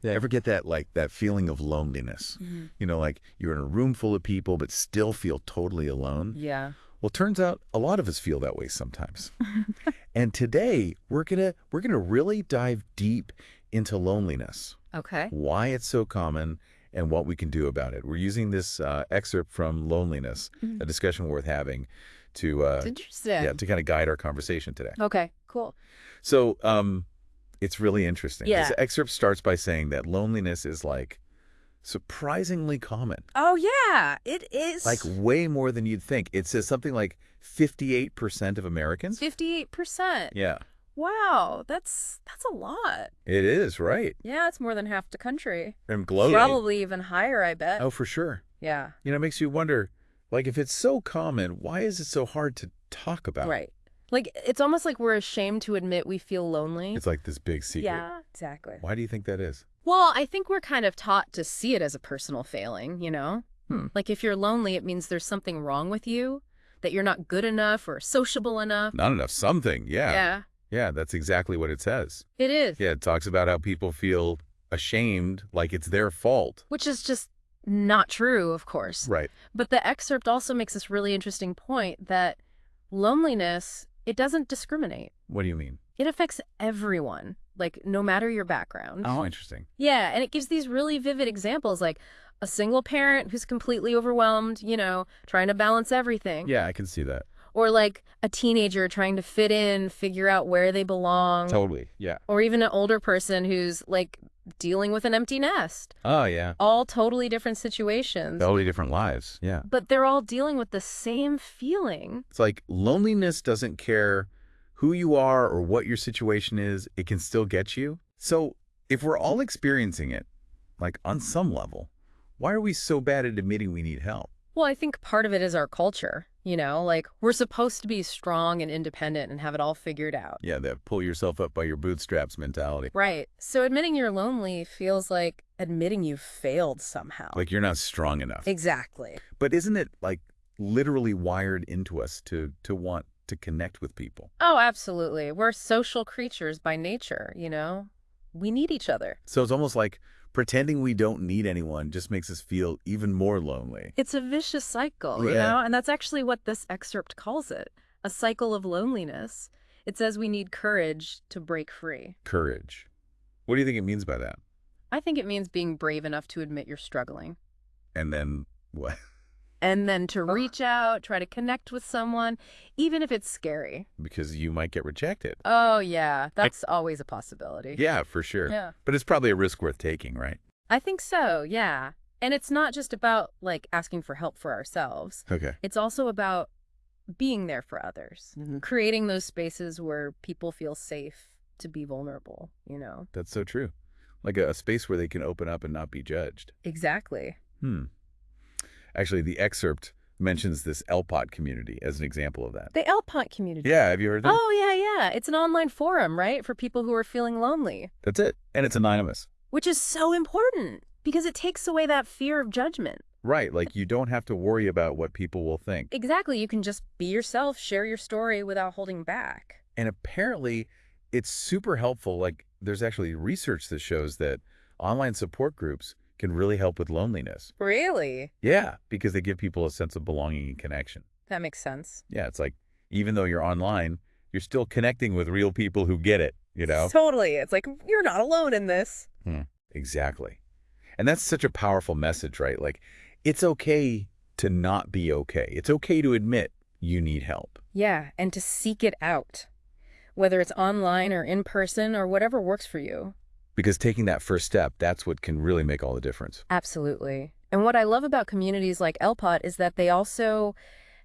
Yeah. Ever get that, like, that feeling of loneliness? You know, like you're in a room full of people, but still feel totally alone? Yeah. Well, turns out a lot of us feel that way sometimes. And today we're gonna really dive deep into loneliness, Okay. why it's so common, and what we can do about it. We're using this excerpt from Loneliness, a discussion worth having, to It's interesting. to kind of guide our conversation today. Okay, cool. So it's really interesting. Yeah. This excerpt starts by saying that loneliness is like surprisingly common, Oh, yeah, it is. like way more than you'd think. It says something like 58% of Americans. 58%. Yeah, Wow, that's a lot. it is, right? Yeah, it's more than half the country. And globally. Probably even higher, I bet. Oh, for sure. Yeah. You know, it makes you wonder, like, if it's so common, why is it so hard to talk about? Right. Like, it's almost like we're ashamed to admit we feel lonely. It's like this big secret. Yeah, exactly. Why do you think that is? Well, I think we're kind of taught to see it as a personal failing, you know? Like, if you're lonely, it means there's something wrong with you, that you're not good enough or sociable enough. Not enough something, yeah. Yeah, Yeah, that's exactly what it says. it is. Yeah, it talks about how people feel ashamed, like it's their fault. Which is just not true, of course. Right. But the excerpt also makes this really interesting point that loneliness, it doesn't discriminate. What do you mean? It affects everyone, like no matter your background. Oh, interesting. Yeah, and it gives these really vivid examples, like a single parent who's completely overwhelmed, you know, trying to balance everything. Yeah, I can see that. Or like a teenager trying to fit in, figure out where they belong. Totally, yeah. Or even an older person who's like dealing with an empty nest. Oh, yeah. All totally different situations. Totally different lives, yeah. But they're all dealing with the same feeling. It's like loneliness doesn't care who you are or what your situation is, it can still get you. So if we're all experiencing it, like on some level, why are we so bad at admitting we need help? Well, I think part of it is our culture, you know, like we're supposed to be strong and independent and have it all figured out. Yeah, that pull yourself up by your bootstraps mentality. Right. So admitting you're lonely feels like admitting you've failed somehow. Like you're not strong enough. Exactly. But isn't it like literally wired into us to want to connect with people? Oh, absolutely. We're social creatures by nature, you know? We need each other. So it's almost like pretending we don't need anyone just makes us feel even more lonely. It's a vicious cycle, you Yeah. know? And that's actually what this excerpt calls it, a cycle of loneliness. It says we need courage to break free. Courage. What do you think it means by that? I think it means being brave enough to admit you're struggling. And then what? And then to reach out, try to connect with someone, even if it's scary. Because you might get rejected. Oh, yeah, that's always a possibility. Yeah, for sure. Yeah. But it's probably a risk worth taking, right? I think so, yeah. And it's not just about, like, asking for help for ourselves. Okay. It's also about being there for others, creating those spaces where people feel safe to be vulnerable, you know? That's so true. Like a space where they can open up and not be judged. Exactly. Actually, the excerpt mentions this LPot community as an example of that. The LPot community. Yeah, have you heard of it? Oh, yeah. It's an online forum, right? For people who are feeling lonely. That's it. And it's anonymous. Which is so important because it takes away that fear of judgment. Right, like you don't have to worry about what people will think. Exactly. You can just be yourself, share your story without holding back. And apparently, it's super helpful. Like there's actually research that shows that online support groups can really help with loneliness. Really? Yeah, because they give people a sense of belonging and connection. That makes sense. Yeah, it's like even though you're online, you're still connecting with real people who get it, you know? Totally. It's like, you're not alone in this. Exactly. And that's such a powerful message, right? Like, it's okay to not be okay. It's okay to admit you need help. Yeah, and to seek it out, whether it's online or in person or whatever works for you. Because taking that first step, that's what can really make all the difference. Absolutely. And what I love about communities like LPot is that they also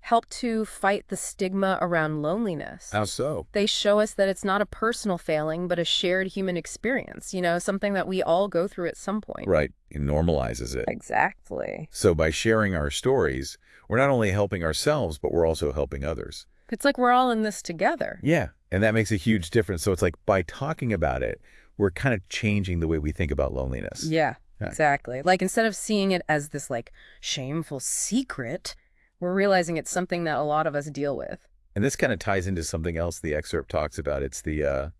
help to fight the stigma around loneliness. How so? They show us that it's not a personal failing, but a shared human experience, you know, something that we all go through at some point. Right. It normalizes it. Exactly. So by sharing our stories, we're not only helping ourselves, but we're also helping others. It's like we're all in this together. Yeah. And that makes a huge difference. So it's like by talking about it, we're kind of changing the way we think about loneliness. Yeah, exactly. Like instead of seeing it as this like shameful secret, we're realizing it's something that a lot of us deal with. And this kind of ties into something else the excerpt talks about. It's the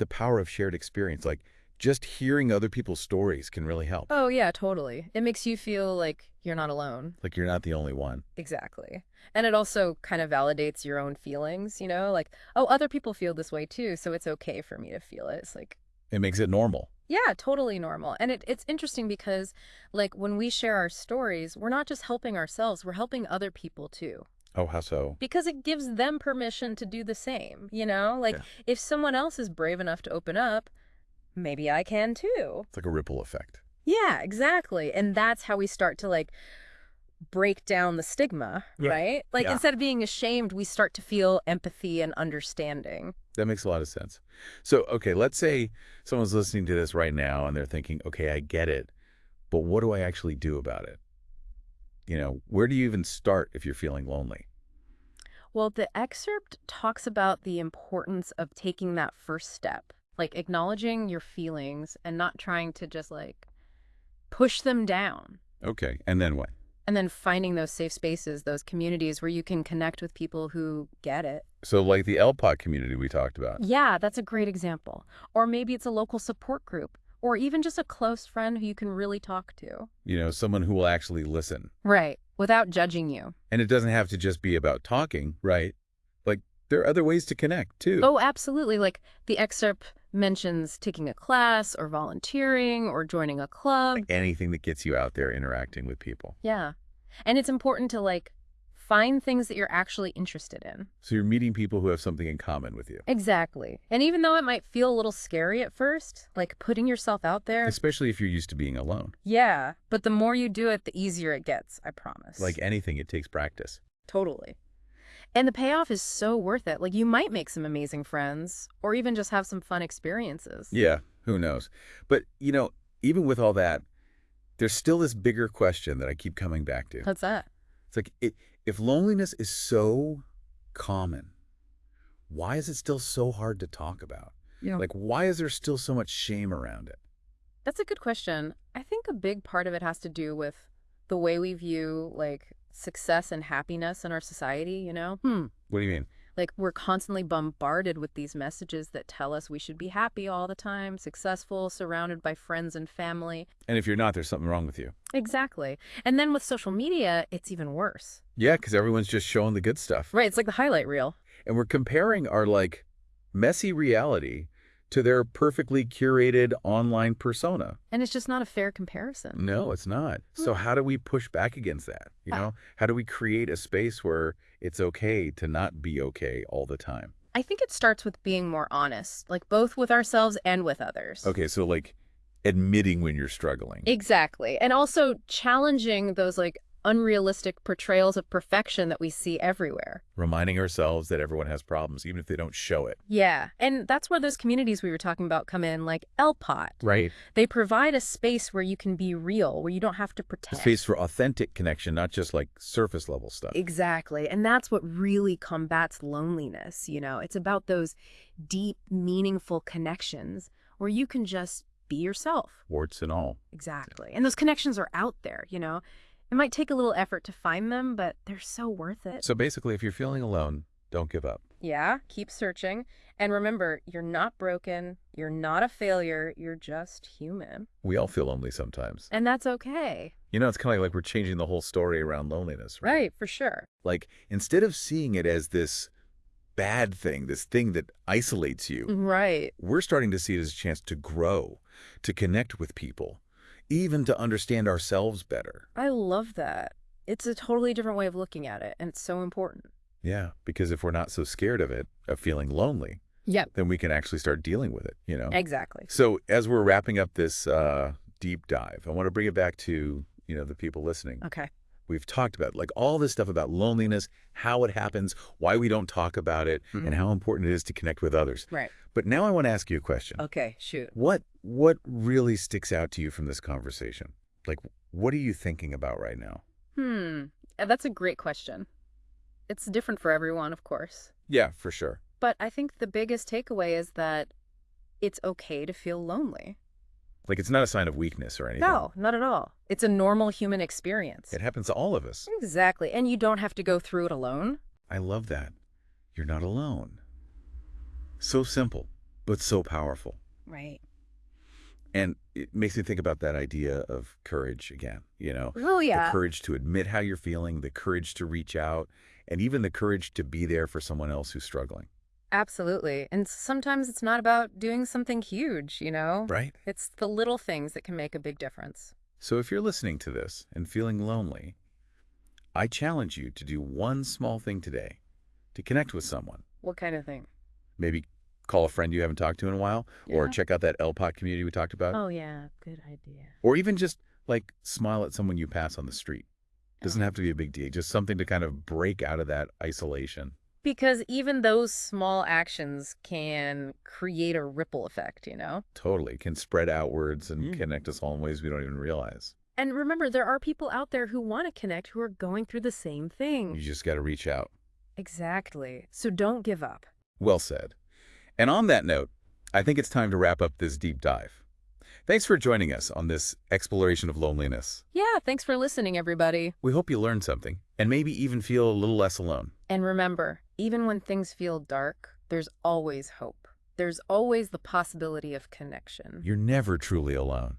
power of shared experience. Like just hearing other people's stories can really help. Oh, yeah, totally. It makes you feel like you're not alone. Like you're not the only one. Exactly. And it also kind of validates your own feelings, like, oh, other people feel this way too, so it's okay for me to feel it. It's like, It makes it normal. yeah, totally normal. And it's interesting because, like, when we share our stories, we're not just helping ourselves, we're helping other people too. Oh, how so? Because it gives them permission to do the same, Like, Yeah. if someone else is brave enough to open up, maybe I can too. It's like a ripple effect. Yeah, exactly. And that's how we start to, like, break down the stigma, Yeah. right? Like, Yeah. instead of being ashamed, we start to feel empathy and understanding. That makes a lot of sense. So, okay, let's say someone's listening to this right now and they're thinking, okay, I get it, but what do I actually do about it? Where do you even start if you're feeling lonely? Well, the excerpt talks about the importance of taking that first step, like acknowledging your feelings and not trying to just, like, push them down. Okay, and then what? And then finding those safe spaces, those communities where you can connect with people who get it. So like the LPot community we talked about. Yeah, that's a great example. Or maybe it's a local support group, or even just a close friend who you can really talk to. Someone who will actually listen. Right, without judging you. And it doesn't have to just be about talking, right? Like, there are other ways to connect, too. Oh, absolutely. Like, the excerpt mentions taking a class or volunteering or joining a club. Like anything that gets you out there interacting with people. Yeah. And it's important to, like, find things that you're actually interested in. So you're meeting people who have something in common with you. Exactly. And even though it might feel a little scary at first, like putting yourself out there. Especially if you're used to being alone. Yeah. But the more you do it, the easier it gets, I promise. Like anything, it takes practice. Totally. And the payoff is so worth it. Like, you might make some amazing friends or even just have some fun experiences. Yeah, who knows? But, even with all that, there's still this bigger question that I keep coming back to. What's that? It's like, if loneliness is so common, why is it still so hard to talk about? Yeah. Like, why is there still so much shame around it? That's a good question. I think a big part of it has to do with the way we view, like, success and happiness in our society, What do you mean? Like, we're constantly bombarded with these messages that tell us we should be happy all the time, successful, surrounded by friends and family. And if you're not, there's something wrong with you. Exactly. And then with social media, it's even worse. Yeah, because everyone's just showing the good stuff. Right, it's like the highlight reel. And we're comparing our, like, messy reality to their perfectly curated online persona. And it's just not a fair comparison. No, it's not. So how do we push back against that? How do we create a space where it's okay to not be okay all the time? I think it starts with being more honest, like both with ourselves and with others. Okay, so like admitting when you're struggling. Exactly. And also challenging those, like, unrealistic portrayals of perfection that we see everywhere. Reminding ourselves that everyone has problems, even if they don't show it. Yeah. And that's where those communities we were talking about come in, like LPot. Right. They provide a space where you can be real, where you don't have to A pretend. space for authentic connection, not just like surface level stuff. Exactly. And that's what really combats loneliness, It's about those deep, meaningful connections where you can just be yourself. Warts and all. Exactly. And those connections are out there, It might take a little effort to find them, but they're so worth it. So basically, if you're feeling alone, don't give up. Yeah, keep searching. And remember, you're not broken. You're not a failure. You're just human. We all feel lonely sometimes. And that's okay. It's kind of like we're changing the whole story around loneliness, right? Right, for sure. Like, instead of seeing it as this bad thing, this thing that isolates you, Right. we're starting to see it as a chance to grow, to connect with people, even to understand ourselves better. I love that. It's a totally different way of looking at it, and it's so important. Yeah, because if we're not so scared of it, of feeling lonely, Yep. then we can actually start dealing with it, Exactly. So as we're wrapping up this deep dive, I want to bring it back to, the people listening. Okay. We've talked about like all this stuff about loneliness, how it happens, why we don't talk about it, and how important it is to connect with others. Right. But now I want to ask you a question. Okay, shoot. What really sticks out to you from this conversation? Like, what are you thinking about right now? That's a great question. It's different for everyone, of course. Yeah, for sure. But I think the biggest takeaway is that it's okay to feel lonely. Like, it's not a sign of weakness or anything. No, not at all. It's a normal human experience. It happens to all of us. Exactly. And you don't have to go through it alone. I love that. You're not alone. So simple, but so powerful. Right. And it makes me think about that idea of courage again, Oh, the yeah. courage to admit how you're feeling, the courage to reach out, and even the courage to be there for someone else who's struggling. Absolutely. And sometimes it's not about doing something huge, you know? Right? It's the little things that can make a big difference. So if you're listening to this and feeling lonely, I challenge you to do one small thing today to connect with someone. What kind of thing? Maybe call a friend you haven't talked to in a while, or Yeah. check out that LPot community we talked about, Oh, yeah. Good idea. or even just like smile at someone you pass on the street. Doesn't Oh. have to be a big deal, just something to kind of break out of that isolation. Because even those small actions can create a ripple effect, you know? Totally. Can spread outwards and Mm. connect us all in ways we don't even realize. And remember, there are people out there who want to connect who are going through the same thing. You just got to reach out. Exactly. So don't give up. Well said. And on that note, I think it's time to wrap up this deep dive. Thanks for joining us on this exploration of loneliness. Yeah, thanks for listening, everybody. We hope you learned something and maybe even feel a little less alone. And remember, even when things feel dark, there's always hope. There's always the possibility of connection. You're never truly alone.